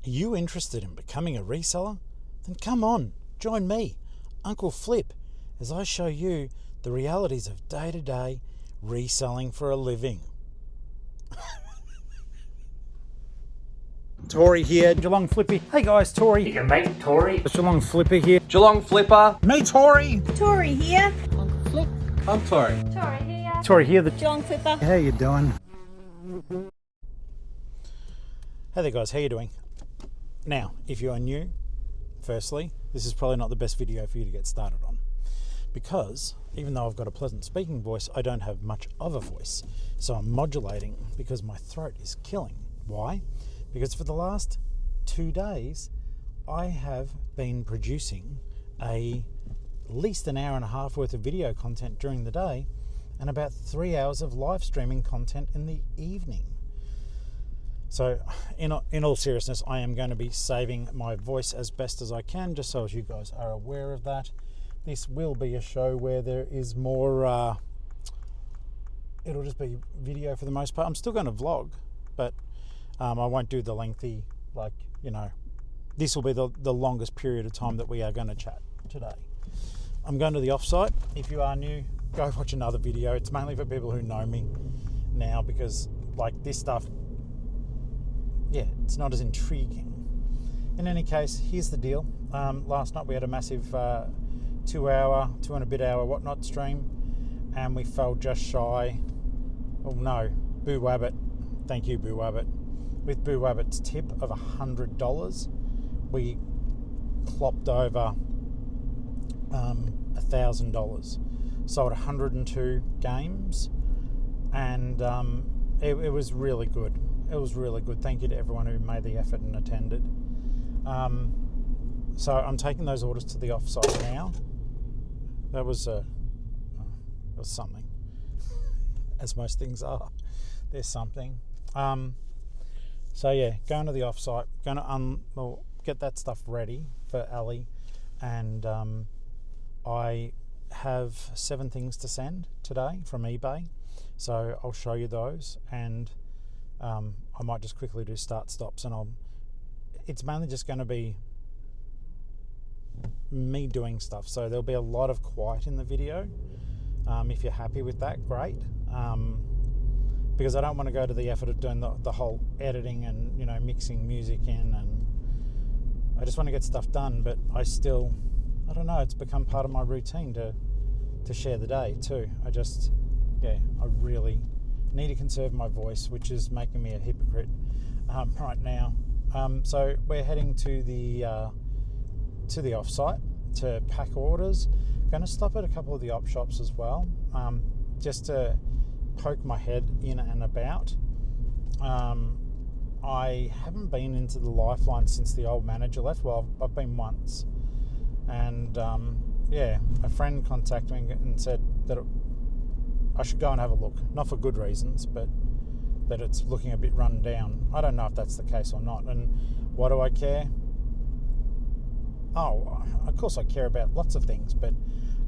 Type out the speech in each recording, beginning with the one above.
Are you interested in becoming a reseller? Then come on, join me, Uncle Flip, as I show you the realities of day-to-day reselling for a living. Tori here, Geelong-Flipper. Hey guys, Tori. Your mate Tori. It's Geelong-Flipper here. Geelong-Flipper. Me, Tori. Tori here. Uncle Flip. I'm Tori. Tori here. Tori here, the Geelong-Flipper. How you doing? Hey there guys, how you doing? Now, if you are new, firstly, this is probably not the best video for you to get started on, because even though I've got a pleasant speaking voice, I don't have much of a voice. So I'm modulating because my throat is killing. Why? Because for the last 2 days, I have been producing at least an hour and a half worth of video content during the day and about 3 hours of live streaming content in the evening. So in all seriousness, I am going to be saving my voice as best as I can, just so as you guys are aware of that. This will be a show where there is more, it'll just be video for the most part. I'm still going to vlog, but I won't do the lengthy, this will be the longest period of time that we are going to chat today. I'm going to the offsite. If you are new, go watch another video. It's mainly for people who know me now, because this stuff, it's not as intriguing. In any case, here's the deal. Last night we had a massive 2 and a bit hour whatnot stream, and we fell just shy. Oh no, Boo Wabbit. Thank you, Boo Wabbit. With Boo Wabbit's tip of $100, we clopped over $1,000. Sold 102 games, and it was really good. It was really good. Thank you to everyone who made the effort and attended. So I'm taking those orders to the offsite now. That was something, as most things are. There's something. So yeah, going to the offsite, going to get that stuff ready for Ali, and I have 7 things to send today from eBay. So I'll show you those, and I might just quickly do start stops, and it's mainly just going to be me doing stuff. So there'll be a lot of quiet in the video. If you're happy with that, great. Because I don't want to go to the effort of doing the whole editing and mixing music in, and I just want to get stuff done. But I don't know, it's become part of my routine to share the day too. I really need to conserve my voice, which is making me a hypocrite right now. So we're heading to the offsite to pack orders. Going to stop at a couple of the op shops as well, just to poke my head in and about. I haven't been into the Lifeline since the old manager left. Well, I've been once, and a friend contacted me and said that I should go and have a look. Not for good reasons, but that it's looking a bit run down. I don't know if that's the case or not. And why do I care? Oh, of course I care about lots of things, but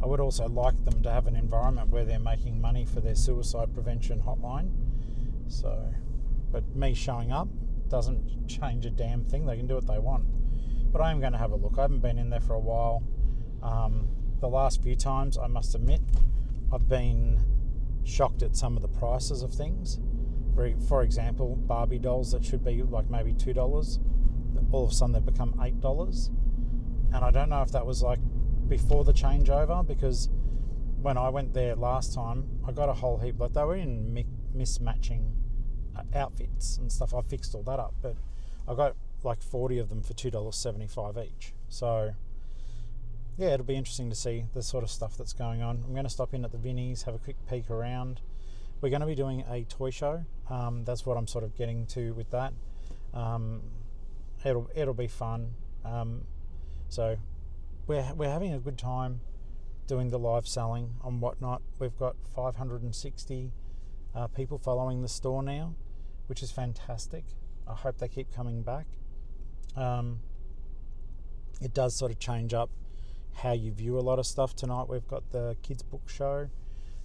I would also like them to have an environment where they're making money for their suicide prevention hotline. So, but me showing up doesn't change a damn thing. They can do what they want. But I am going to have a look. I haven't been in there for a while. The last few times, I must admit, I've been shocked at some of the prices of things. For example, Barbie dolls that should be maybe $2, all of a sudden they've become $8. And I don't know if that was before the changeover, because when I went there last time, I got a whole heap. They were in mismatching outfits and stuff. I fixed all that up, but I got 40 of them for $2.75 each. So yeah, it'll be interesting to see the sort of stuff that's going on. I'm going to stop in at the Vinnies, have a quick peek around. We're going to be doing a toy show. That's what I'm sort of getting to with that. It'll be fun. So we're having a good time doing the live selling and whatnot. We've got 560 people following the store now, which is fantastic. I hope they keep coming back. It does sort of change up how you view a lot of stuff. Tonight we've got the kids book show,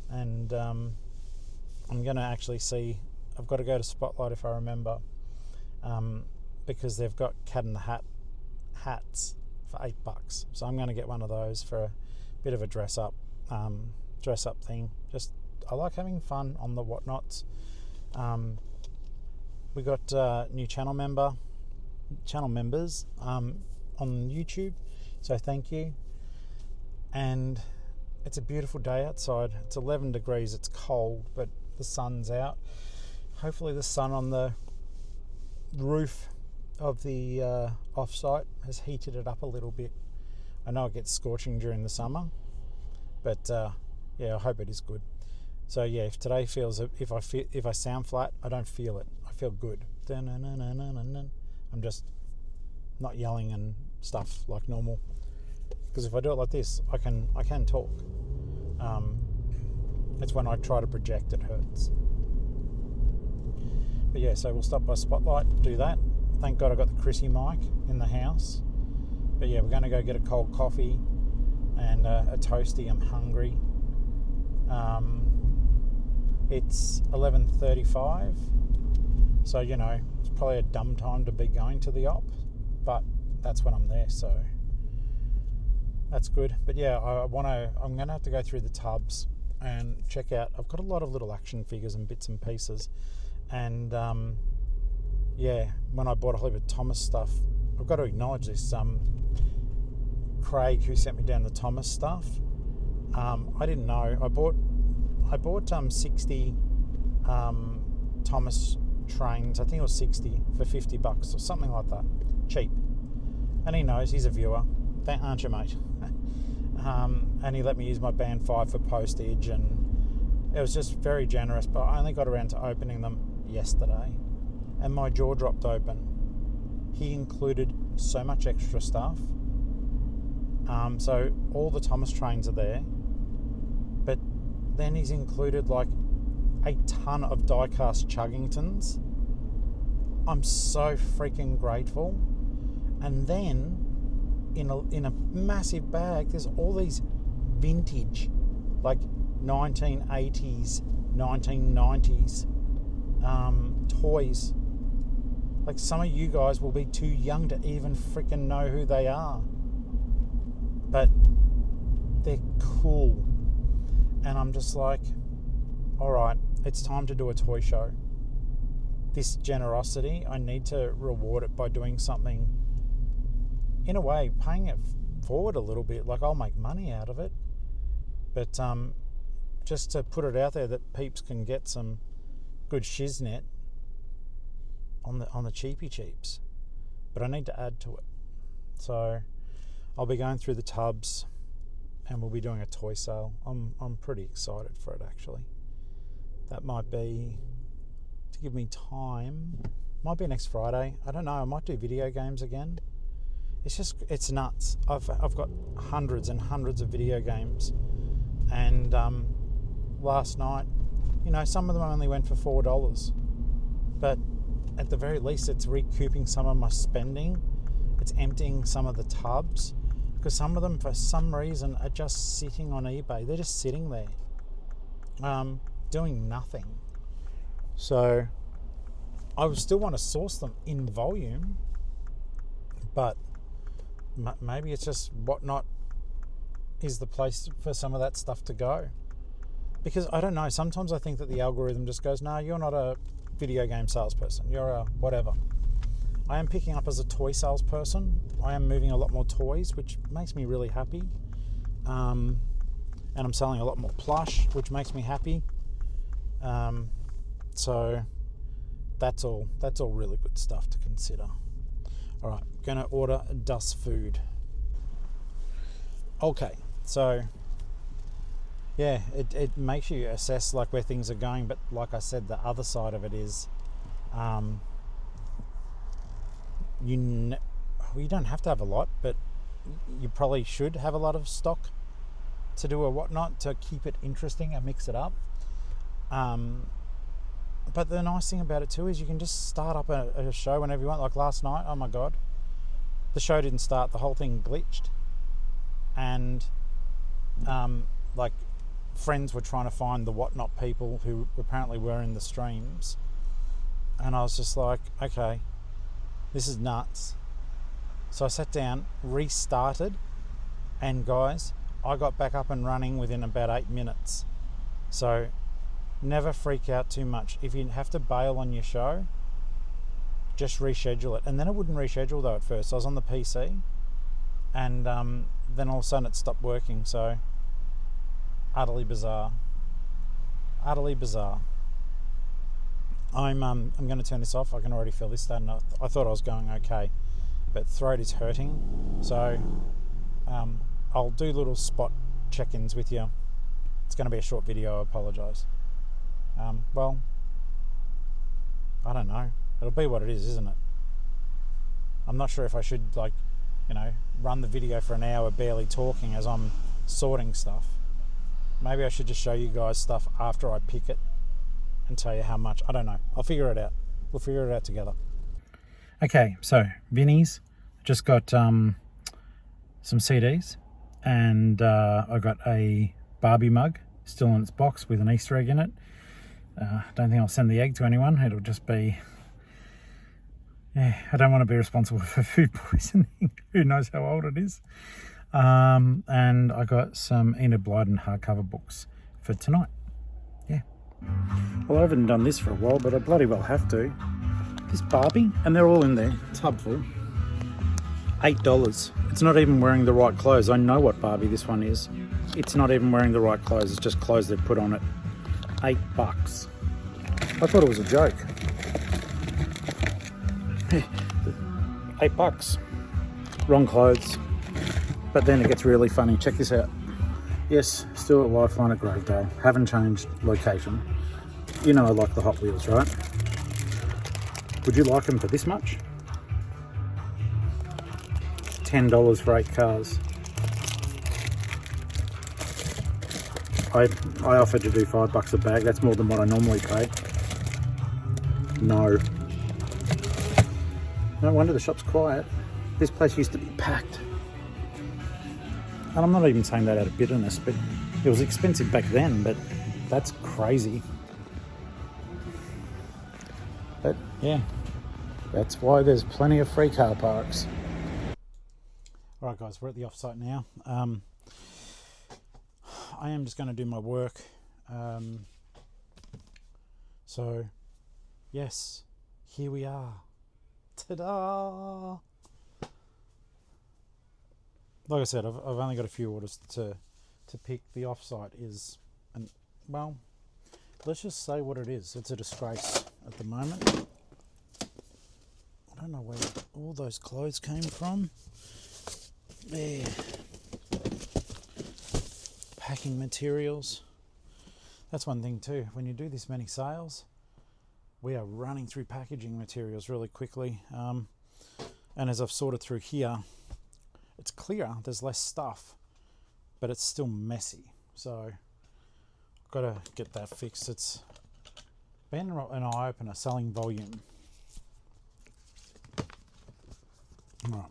and I'm going to actually see, I've got to go to Spotlight if I remember. because they've got Cat in the Hat hats for $8. So I'm going to get one of those for a bit of a dress up thing. Just, I like having fun on the whatnots. We got new channel members on YouTube, so thank you. And it's a beautiful day outside. It's 11 degrees. It's cold, but the sun's out. Hopefully the sun on the roof of the offsite has heated it up a little bit. I know it gets scorching during the summer, but yeah, I hope it is good. So yeah, if today feels, if I sound flat, I don't feel it. I feel good. I'm just not yelling and stuff like normal. Because if I do it like this, I can talk. It's when I try to project it hurts. But yeah, so we'll stop by Spotlight, do that. Thank God I got the Chrissy mic in the house. But yeah, we're going to go get a cold coffee and a toasty. I'm hungry. It's 11:35, so you know it's probably a dumb time to be going to the op, but that's when I'm there, so that's good. But yeah, I'm gonna have to go through the tubs and check out. I've got a lot of little action figures and bits and pieces, and yeah, when I bought a whole heap of Thomas stuff, I've got to acknowledge this. Craig, who sent me down the Thomas stuff, I didn't know. I bought 60 Thomas trains. I think it was 60 for $50 or something like that. Cheap. And he knows, he's a viewer. Aren't you, mate? And he let me use my band 5 for postage, and it was just very generous, but I only got around to opening them yesterday, and my jaw dropped open. He included so much extra stuff. So all the Thomas trains are there, but then he's included like a ton of die-cast Chuggingtons. I'm so freaking grateful. And then in a massive bag, there's all these vintage, like 1980s, 1990s toys. Like, some of you guys will be too young to even freaking know who they are, but they're cool. And I'm just like, all right, it's time to do a toy show. This generosity, I need to reward it by doing something, in a way, paying it forward a little bit. Like, I'll make money out of it, but just to put it out there that peeps can get some good shiznit on the cheapy cheaps. But I need to add to it. So I'll be going through the tubs, and we'll be doing a toy sale. I'm pretty excited for it, actually. That might be, to give me time, might be next Friday. I don't know. I might do video games again. It's nuts. I've got hundreds and hundreds of video games, and last night, you know, some of them only went for $4, but at the very least, it's recouping some of my spending. It's emptying some of the tubs, because some of them, for some reason, are just sitting on eBay. They're just sitting there, doing nothing. So I would still want to source them in volume, but maybe it's just Whatnot is the place for some of that stuff to go. Because I don't know, sometimes I think that the algorithm just goes, no, you're not a video game salesperson, you're a whatever. I am picking up as a toy salesperson. I am moving a lot more toys, which makes me really happy. And I'm selling a lot more plush, which makes me happy. So that's all really good stuff to consider. All right, gonna order Das food. Okay, so yeah, it makes you assess like where things are going, but like I said, the other side of it is, you don't have to have a lot, but you probably should have a lot of stock to do a Whatnot to keep it interesting and mix it up. But the nice thing about it too is you can just start up a show whenever you want. Like last night, oh my god, the show didn't start, the whole thing glitched, and like friends were trying to find the Whatnot people who apparently were in the streams, and I was just like, okay, This is nuts. So I sat down, restarted, and guys, I got back up and running within about 8 minutes. So never freak out too much. If you have to bail on your show, just reschedule it. And then it wouldn't reschedule though at first. I was on the PC, and then all of a sudden it stopped working. So utterly bizarre. Utterly bizarre. I'm going to turn this off. I can already feel this starting. I thought I was going okay, but throat is hurting. So I'll do little spot check-ins with you. It's going to be a short video. I apologise. Well, I don't know. It'll be what it is, isn't it? I'm not sure if I should, like, you know, run the video for an hour barely talking as I'm sorting stuff. Maybe I should just show you guys stuff after I pick it and tell you how much. I don't know. I'll figure it out. We'll figure it out together. Okay, so Vinnie's just got some CDs, and I got a Barbie mug still in its box with an Easter egg in it. Don't think I'll send the egg to anyone. It'll just be, yeah, I don't want to be responsible for food poisoning. Who knows how old it is. And I got some Enid Blyton hardcover books for tonight. Yeah. Well, I haven't done this for a while, but I bloody well have to. This Barbie, and they're all in there, tub full. $8. It's not even wearing the right clothes. I know what Barbie this one is. It's not even wearing the right clothes. It's just clothes they've put on it. $8. I thought it was a joke. $8. Wrong clothes. But then it gets really funny. Check this out. Yes, still at Lifeline at Gravedale. Haven't changed location. You know I like the Hot Wheels, right? Would you like them for this much? $10 for 8 cars. I offered to do $5 a bag. That's more than what I normally pay. No. No wonder the shop's quiet. This place used to be packed. And I'm not even saying that out of bitterness, but it was expensive back then, but that's crazy. But yeah, that's why there's plenty of free car parks. All right, guys, we're at the offsite now. I am just going to do my work. So, yes, here we are. Ta-da! Like I said, I've only got a few orders to pick. The offsite is, well, let's just say what it is. It's a disgrace at the moment. I don't know where all those clothes came from. There. Packing materials. That's one thing too. When you do this many sales, we are running through packaging materials really quickly. And as I've sorted through here, it's clear, there's less stuff, but it's still messy. So I've got to get that fixed. It's been an eye-opener selling volume. All right.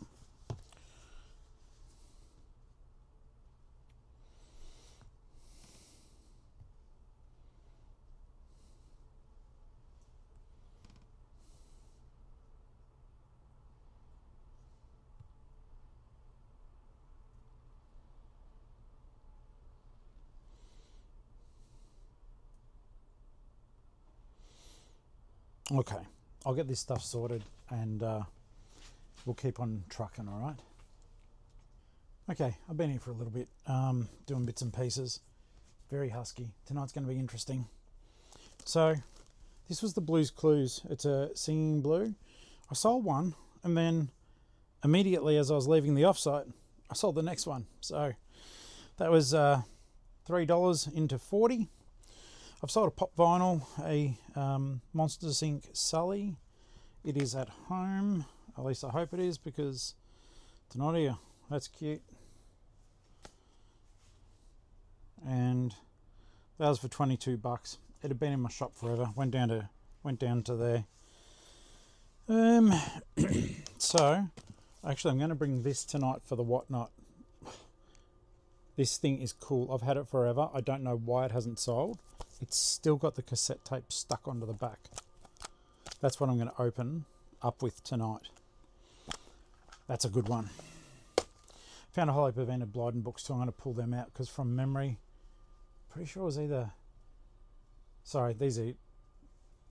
Okay, I'll get this stuff sorted and we'll keep on trucking, all right? Okay, I've been here for a little bit, doing bits and pieces. Very husky. Tonight's going to be interesting. So, this was the Blues Clues. It's a singing blue. I sold one, and then immediately as I was leaving the offsite, I sold the next one. So, that was $3 into 40. I've sold a pop vinyl, a Monsters Inc. Sully. It is at home, at least I hope it is, because it's not here. That's cute. And that was for $22. It had been in my shop forever. Went down to there. So actually I'm going to bring this tonight for the whatnot. This thing is cool. I've had it forever. I don't know why it hasn't sold. It's still got the cassette tape stuck onto the back. That's what I'm going to open up with tonight. That's a good one. Found a whole heap of Enid Blyton books, so I'm going to pull them out because from memory, pretty sure it was either... Sorry, these are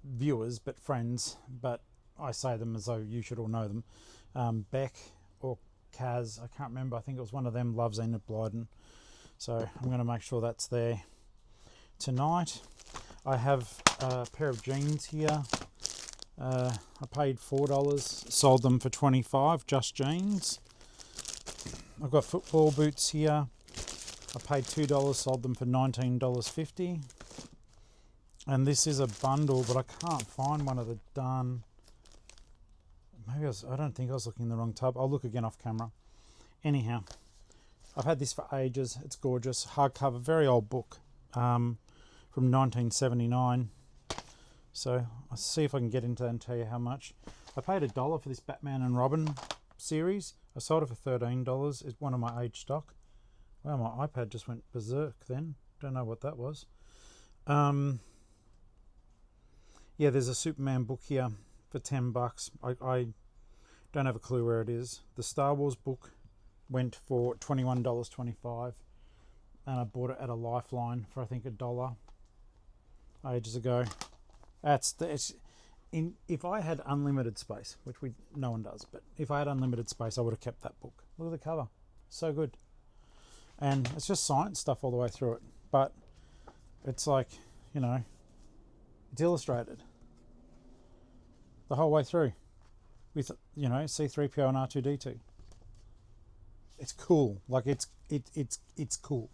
viewers, but friends, but I say them as though you should all know them. Beck or Kaz, I can't remember. I think it was one of them, loves Enid Blyton. So I'm going to make sure that's there tonight. I have a pair of jeans here. I paid $4, sold them for $25, just jeans. I've got football boots here. I paid $2, sold them for $19.50. And this is a bundle, but I can't find one of the done. Maybe I don't think I was looking in the wrong tub. I'll look again off camera. Anyhow, I've had this for ages. It's gorgeous. Hardcover, very old book from 1979. So I'll see if I can get into that and tell you how much. I paid $1 for this Batman and Robin series. I sold it for $13. It's one of my age stock. Wow, my iPad just went berserk then. Don't know what that was. Yeah, there's a Superman book here for $10. I don't have a clue where it is. The Star Wars book went for $21.25, and I bought it at a Lifeline for I think $1 ages ago. If I had unlimited space, which no one does, but if I had unlimited space, I would have kept that book. Look at the cover, so good, and it's just science stuff all the way through it. But it's like, you know, it's illustrated the whole way through with, you know, C-3PO and R2-D2. It's cool. Like it's cool.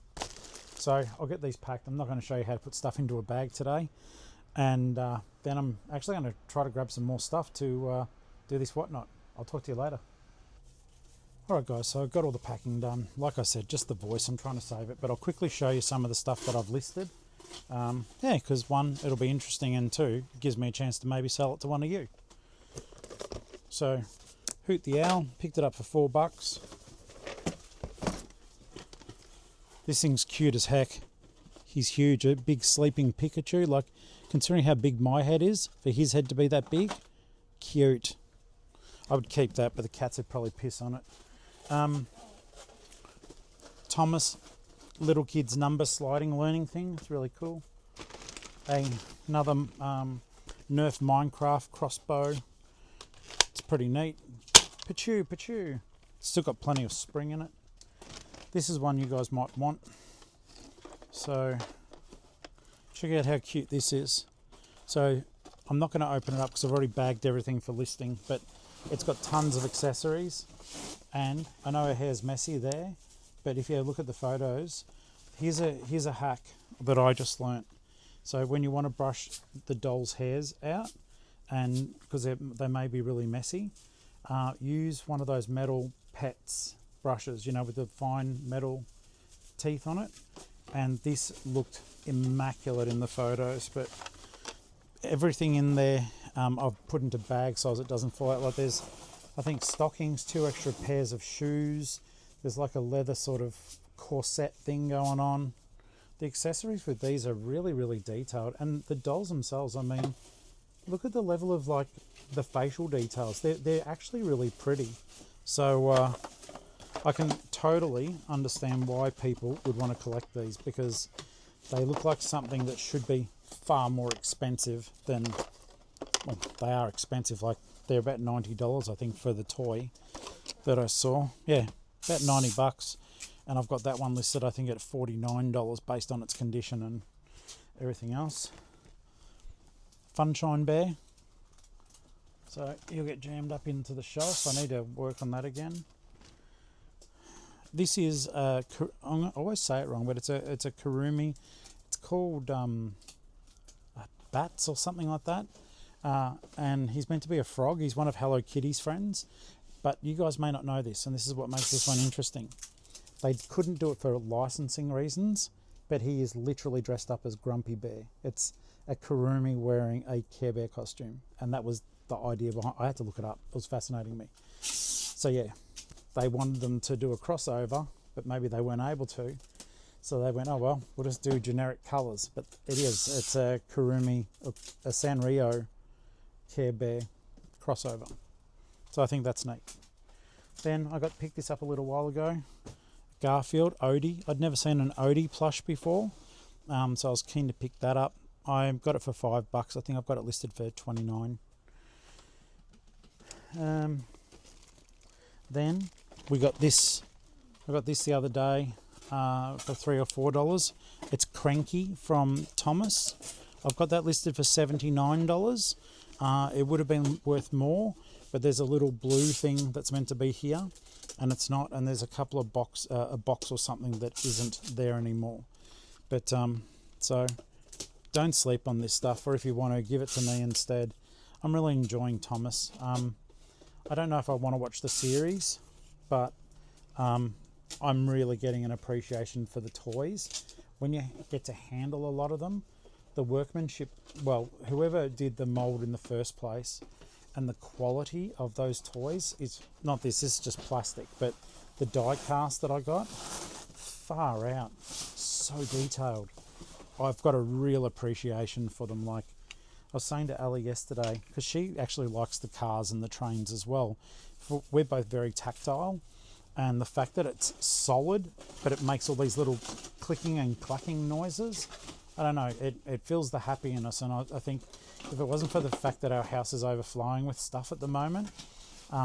So I'll get these packed. I'm not going to show you how to put stuff into a bag today, and then I'm actually going to try to grab some more stuff to do this whatnot. I'll talk to you later. Alright guys, so I've got all the packing done. Like I said, just the voice, I'm trying to save it, but I'll quickly show you some of the stuff that I've listed. Yeah, because one, it'll be interesting, and two, it gives me a chance to maybe sell it to one of you. So, Hoot the Owl, picked it up for $4. This thing's cute as heck. He's huge, a big sleeping Pikachu. Like, considering how big my head is, for his head to be that big, cute. I would keep that, but the cats would probably piss on it. Thomas, little kid's number sliding learning thing. It's really cool. Another Nerf Minecraft crossbow. It's pretty neat. Pachoo. Still got plenty of spring in it. This is one you guys might want. So check out how cute this is. So I'm not going to open it up because I've already bagged everything for listing, but it's got tons of accessories, and I know her hair's messy there, but if you look at the photos, here's a hack that I just learnt. So when you want to brush the doll's hairs out, and because they may be really messy, use one of those metal pets brushes, you know, with the fine metal teeth on it. And this looked immaculate in the photos, but everything in there I've put into bag size, it doesn't fall out. Like there's, I think, stockings, 2 extra pairs of shoes, there's like a leather sort of corset thing going on. The accessories with these are really, really detailed, and the dolls themselves, I mean, look at the level of like the facial details. They're actually really pretty. So I can totally understand why people would want to collect these, because they look like something that should be far more expensive than, well, they are expensive. Like they're about $90, I think, for the toy that I saw. Yeah, about $90. And I've got that one listed, I think, at $49 based on its condition and everything else. Funshine Bear. So you'll get jammed up into the shelf. I need to work on that again. This is I always say it wrong, but it's a Kurumi. It's called Bats or something like that. And he's meant to be a frog. He's one of Hello Kitty's friends. But you guys may not know this, and this is what makes this one interesting. They couldn't do it for licensing reasons, but he is literally dressed up as Grumpy Bear. It's a Kurumi wearing a Care Bear costume, and that was the idea behind. I had to look it up. It was fascinating me. So yeah, they wanted them to do a crossover, but maybe they weren't able to. So they went, oh well, we'll just do generic colours. But it's a Kurumi, a Sanrio Care Bear crossover. So I think that's neat. Then I picked this up a little while ago. Garfield Odie. I'd never seen an Odie plush before, so I was keen to pick that up. I got it for $5. I think I've got it listed for $29. Then we got this. I got this the other day for $3 or $4. It's Cranky from Thomas. I've got that listed for $79. It would have been worth more, but there's a little blue thing that's meant to be here, and it's not. And there's a couple of a box or something that isn't there anymore. But so don't sleep on this stuff, or if you want to, give it to me instead. I'm really enjoying Thomas. I don't know if I want to watch the series, but I'm really getting an appreciation for the toys. When you get to handle a lot of them, the workmanship, well, whoever did the mold in the first place, and the quality of those toys is not this is just plastic, but the die cast that I got, far out, so detailed. I've got a real appreciation for them. Like I was saying to Ali yesterday, because she actually likes the cars and the trains as well. We're both very tactile, and the fact that it's solid, but it makes all these little clicking and clacking noises, I don't know, it feels the happy in us. And I think if it wasn't for the fact that our house is overflowing with stuff at the moment,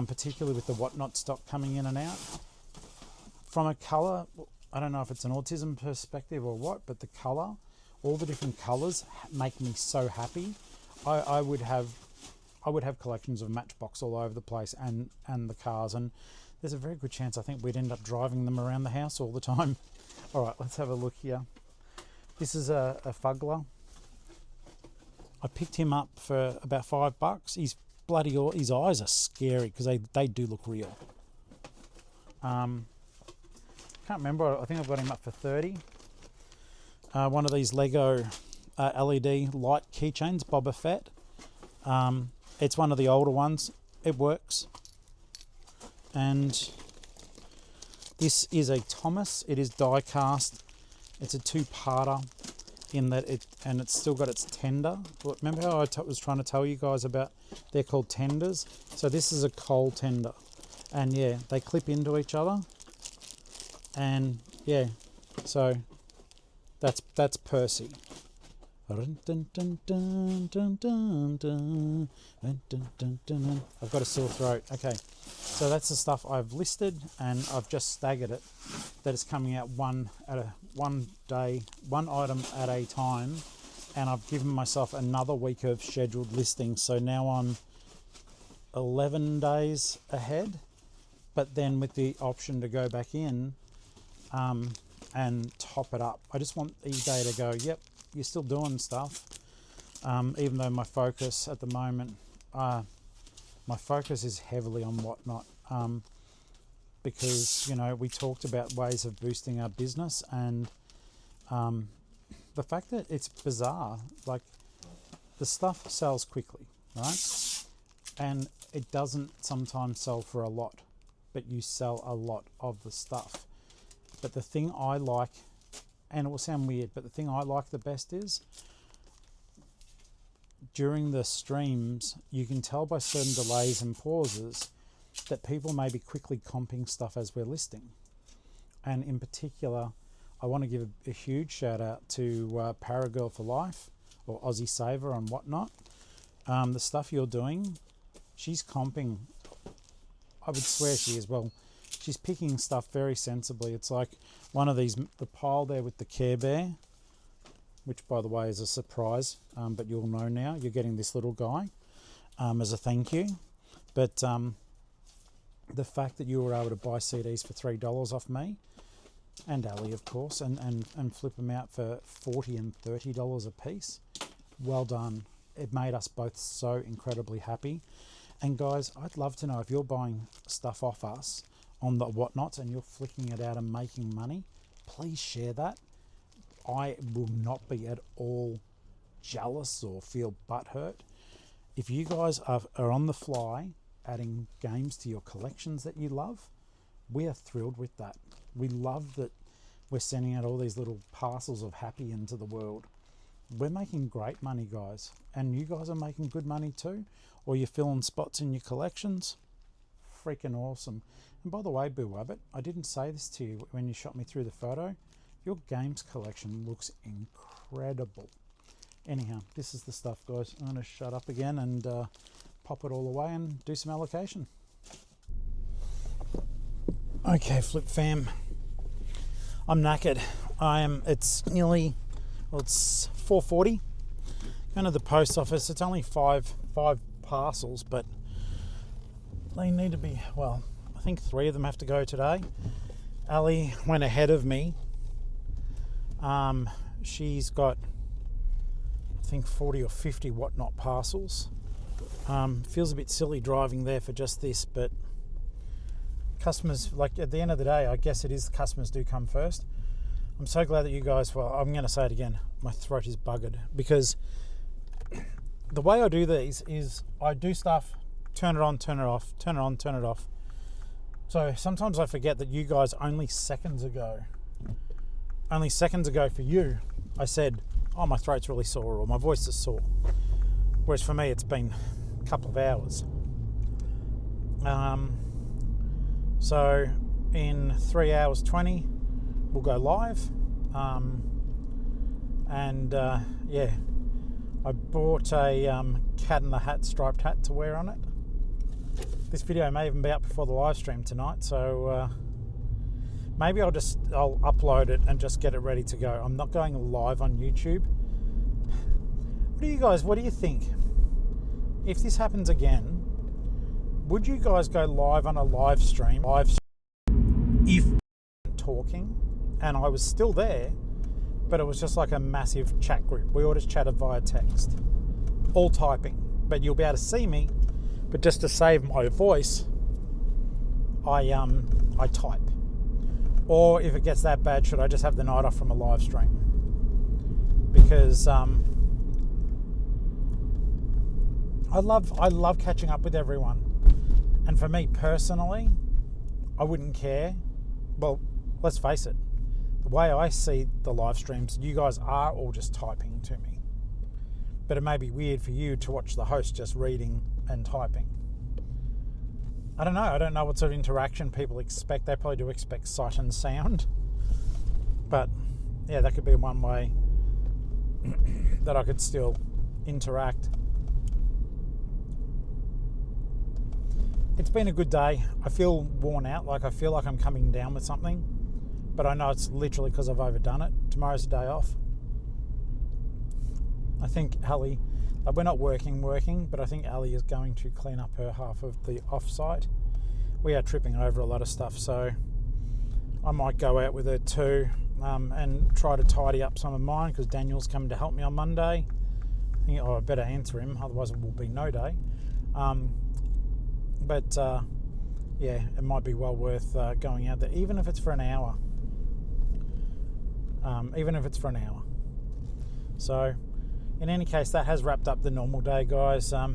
particularly with the whatnot stock coming in and out, from a colour, I don't know if it's an autism perspective or what, but the colour, all the different colours make me so happy. I would have collections of Matchbox all over the place, and the cars, and there's a very good chance I think we'd end up driving them around the house all the time. All right, let's have a look here. This is a Fuggler. I picked him up for about $5. He's bloody, his eyes are scary because they do look real. Can't remember, I think I've got him up for $30. One of these Lego LED light keychains, Boba Fett. It's one of the older ones. It works. And this is a Thomas. It is die cast. It's a two-parter in that it's still got its tender. Remember how I was trying to tell you guys about they're called tenders? So this is a coal tender. And yeah, they clip into each other. And yeah, so that's Percy. I've got a sore throat. Okay, so that's the stuff I've listed, and I've just staggered it. That is coming out one item at a time, and I've given myself another week of scheduled listings. So now I'm 11 days ahead, but then with the option to go back in and top it up. I just want eBay to go, yep, you're still doing stuff, even though my focus at the moment, my focus is heavily on whatnot, because, you know, we talked about ways of boosting our business, and the fact that it's bizarre, like the stuff sells quickly, right? And it doesn't sometimes sell for a lot, but you sell a lot of the stuff. But the thing I like, and it will sound weird, but the thing I like the best is during the streams, you can tell by certain delays and pauses that people may be quickly comping stuff as we're listing. And in particular, I want to give a huge shout out to Paragirl for Life, or Aussie Saver and whatnot. The stuff you're doing, she's comping. I would swear she is. Well, she's picking stuff very sensibly. It's like one of these, the pile there with the Care Bear, which by the way is a surprise, but you'll know now. You're getting this little guy as a thank you. But the fact that you were able to buy CDs for $3 off me, and Ali of course, and flip them out for $40 and $30 a piece, well done. It made us both so incredibly happy. And guys, I'd love to know if you're buying stuff off us on the whatnots and you're flicking it out and making money, please share that. I will not be at all jealous or feel butthurt. If you guys are on the fly adding games to your collections that you love, we are thrilled with that. We love that we're sending out all these little parcels of happy into the world. We're making great money, guys, and you guys are making good money too, or you're filling spots in your collections. freaking awesome. And by the way, Boo Wabbit, I didn't say this to you when you shot me through the photo. Your games collection looks incredible. Anyhow, this is the stuff, guys. I'm going to shut up again and pop it all away and do some allocation. Okay, Flip fam. I'm knackered. It's nearly, well, it's 4:40. Going to the post office. It's only five parcels, but they need to be, well, I think 3 of them have to go today. Ali went ahead of me. She's got, I think, 40 or 50 whatnot parcels. Feels a bit silly driving there for just this, but customers, like, at the end of the day, I guess it is customers do come first. I'm so glad that you guys, well, I'm going to say it again, my throat is buggered, because the way I do these is I do stuff, turn it on, turn it off, turn it on, turn it off. So sometimes I forget that you guys only seconds ago for you, I said, oh, my throat's really sore or my voice is sore. Whereas for me, it's been a couple of hours. So in 3 hours 20, we'll go live. Yeah, I bought a Cat in the Hat striped hat to wear on it. This video may even be up before the live stream tonight, so maybe I'll upload it and just get it ready to go. I'm not going live on YouTube. What do you think? If this happens again, would you guys go live on a live stream if talking and I was still there, but it was just like a massive chat group? We all just chatted via text, all typing, but you'll be able to see me, but just to save my voice, I type. Or if it gets that bad, should I just have the night off from a live stream? Because I love catching up with everyone. And for me personally, I wouldn't care. Well, let's face it, the way I see the live streams, you guys are all just typing to me. But it may be weird for you to watch the host just reading and typing. I don't know. I don't know what sort of interaction people expect. They probably do expect sight and sound. But yeah, that could be one way that I could still interact. It's been a good day. I feel worn out, like I feel like I'm coming down with something, but I know it's literally because I've overdone it. Tomorrow's a day off. I think Ali, we're not working, but I think Ali is going to clean up her half of the off-site. We are tripping over a lot of stuff, so I might go out with her too and try to tidy up some of mine, because Daniel's coming to help me on Monday. I think I better answer him, otherwise it will be no day. But yeah, it might be well worth going out there, even if it's for an hour. So in any case, that has wrapped up the normal day, guys. I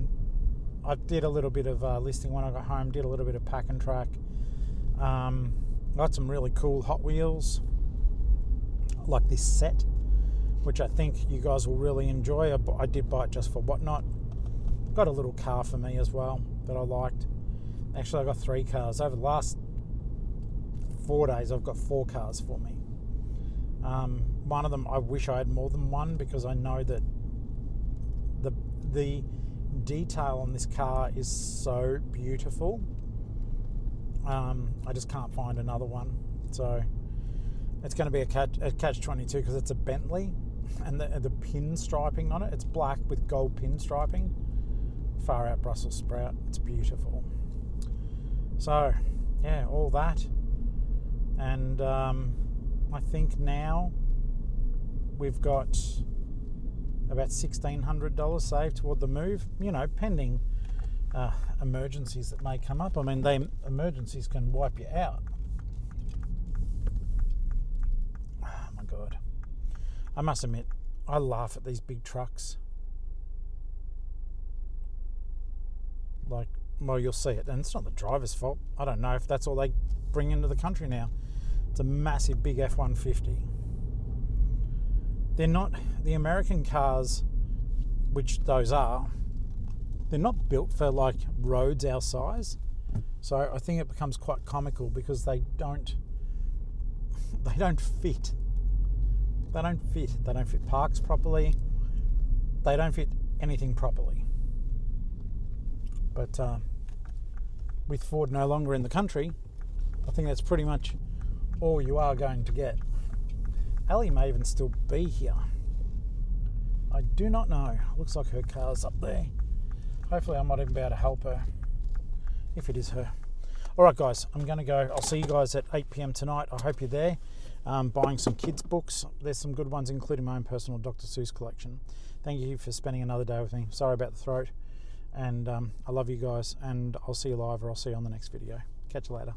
did a little bit of listing when I got home, did a little bit of pack and track. Got some really cool Hot Wheels, like this set, which I think you guys will really enjoy. I did buy it just for whatnot. Got a little car for me as well that I liked. Actually, I got 3 cars. Over the last 4 days, I've got 4 cars for me. One of them, I wish I had more than one, because I know that the detail on this car is so beautiful. I just can't find another one. So it's going to be a catch-22, because it's a Bentley, and the pin striping on it, it's black with gold pin striping. Far out Brussels sprout. It's beautiful. So yeah, all that, and I think now we've got about $1,600 saved toward the move, you know, pending emergencies that may come up. I mean, emergencies can wipe you out. Oh my God. I must admit, I laugh at these big trucks. Like, well, you'll see it, and it's not the driver's fault. I don't know if that's all they bring into the country now. It's a massive big F-150. They're not, the American cars, which those are, they're not built for like roads our size. So I think it becomes quite comical because they don't fit. They don't fit. They don't fit parks properly. They don't fit anything properly. But with Ford no longer in the country, I think that's pretty much all you are going to get. Ali may even still be here. I do not know. Looks like her car's up there. Hopefully I might even be able to help her, if it is her. Alright guys, I'm going to go. I'll see you guys at 8 p.m. tonight. I hope you're there. Buying some kids' books. There's some good ones, including my own personal Dr. Seuss collection. Thank you for spending another day with me. Sorry about the throat. And I love you guys. And I'll see you live, or I'll see you on the next video. Catch you later.